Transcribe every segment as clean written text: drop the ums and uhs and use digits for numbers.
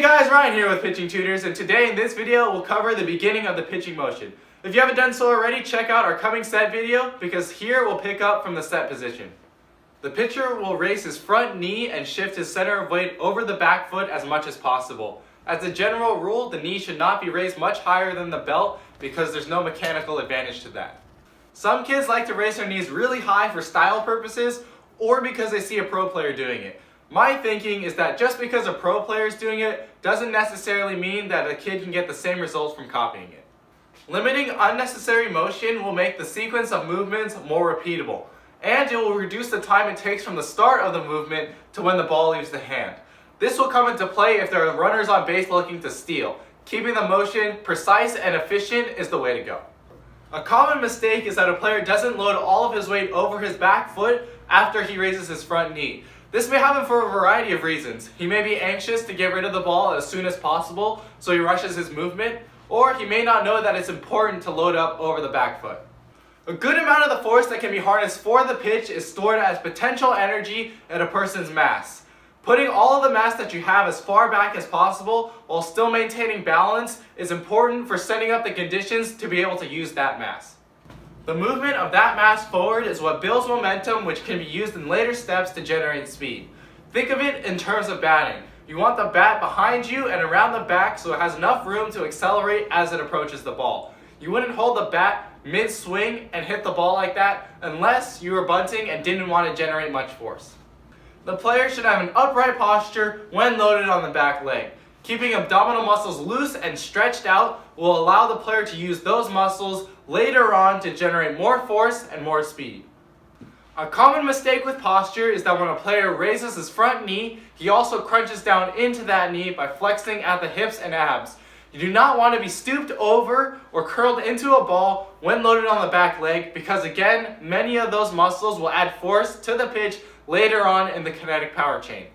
Hey guys, Ryan here with Pitching Tutors, and today in this video we'll cover the beginning of the pitching motion. If you haven't done so already, check out our coming set video because here we'll pick up from the set position. The pitcher will raise his front knee and shift his center of weight over the back foot as much as possible. As a general rule, the knee should not be raised much higher than the belt because there's no mechanical advantage to that. Some kids like to raise their knees really high for style purposes or because they see a pro player doing it. My thinking is that just because a pro player is doing it doesn't necessarily mean that a kid can get the same results from copying it. Limiting unnecessary motion will make the sequence of movements more repeatable, and it will reduce the time it takes from the start of the movement to when the ball leaves the hand. This will come into play if there are runners on base looking to steal. Keeping the motion precise and efficient is the way to go. A common mistake is that a player doesn't load all of his weight over his back foot after he raises his front knee. This may happen for a variety of reasons. He may be anxious to get rid of the ball as soon as possible, so he rushes his movement, or he may not know that it's important to load up over the back foot. A good amount of the force that can be harnessed for the pitch is stored as potential energy in a person's mass. Putting all of the mass that you have as far back as possible while still maintaining balance is important for setting up the conditions to be able to use that mass. The movement of that mass forward is what builds momentum, which can be used in later steps to generate speed. Think of it in terms of batting. You want the bat behind you and around the back so it has enough room to accelerate as it approaches the ball. You wouldn't hold the bat mid-swing and hit the ball like that unless you were bunting and didn't want to generate much force. The player should have an upright posture when loaded on the back leg. Keeping abdominal muscles loose and stretched out will allow the player to use those muscles later on to generate more force and more speed. A common mistake with posture is that when a player raises his front knee, he also crunches down into that knee by flexing at the hips and abs. You do not want to be stooped over or curled into a ball when loaded on the back leg because again, many of those muscles will add force to the pitch later on in the kinetic power chain.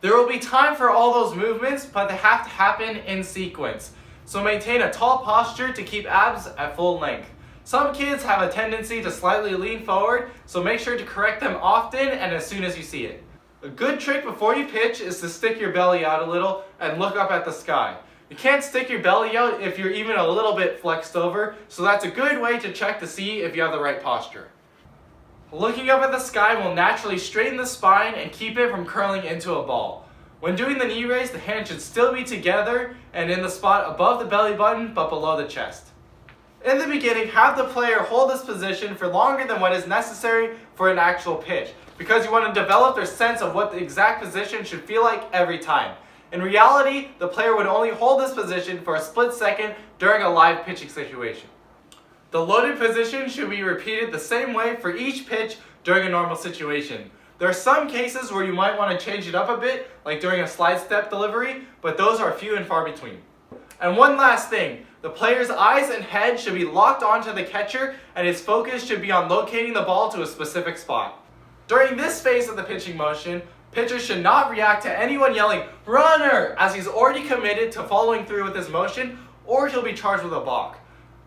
There will be time for all those movements, but they have to happen in sequence. So maintain a tall posture to keep abs at full length. Some kids have a tendency to slightly lean forward, so make sure to correct them often and as soon as you see it. A good trick before you pitch is to stick your belly out a little and look up at the sky. You can't stick your belly out if you're even a little bit flexed over, so that's a good way to check to see if you have the right posture. Looking up at the sky will naturally straighten the spine and keep it from curling into a ball. When doing the knee raise, the hand should still be together and in the spot above the belly button but below the chest. In the beginning, have the player hold this position for longer than what is necessary for an actual pitch because you want to develop their sense of what the exact position should feel like every time. In reality, the player would only hold this position for a split second during a live pitching situation. The loaded position should be repeated the same way for each pitch during a normal situation. There are some cases where you might want to change it up a bit, like during a slide step delivery, but those are few and far between. And one last thing, the player's eyes and head should be locked onto the catcher and his focus should be on locating the ball to a specific spot. During this phase of the pitching motion, pitcher should not react to anyone yelling, "Runner!" as he's already committed to following through with his motion, or he'll be charged with a balk.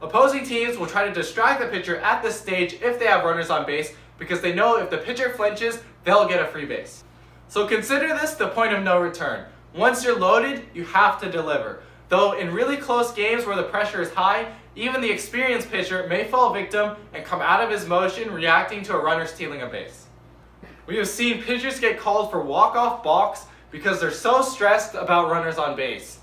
Opposing teams will try to distract the pitcher at this stage if they have runners on base because they know if the pitcher flinches, they'll get a free base. So consider this the point of no return. Once you're loaded, you have to deliver. Though in really close games where the pressure is high, even the experienced pitcher may fall victim and come out of his motion reacting to a runner stealing a base. We have seen pitchers get called for walk-off balks because they're so stressed about runners on base.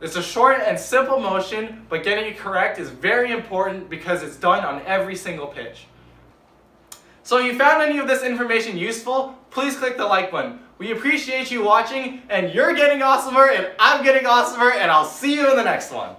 It's a short and simple motion, but getting it correct is very important because it's done on every single pitch. So if you found any of this information useful, please click the like button. We appreciate you watching, and you're getting awesomer, and I'm getting awesomer, and I'll see you in the next one.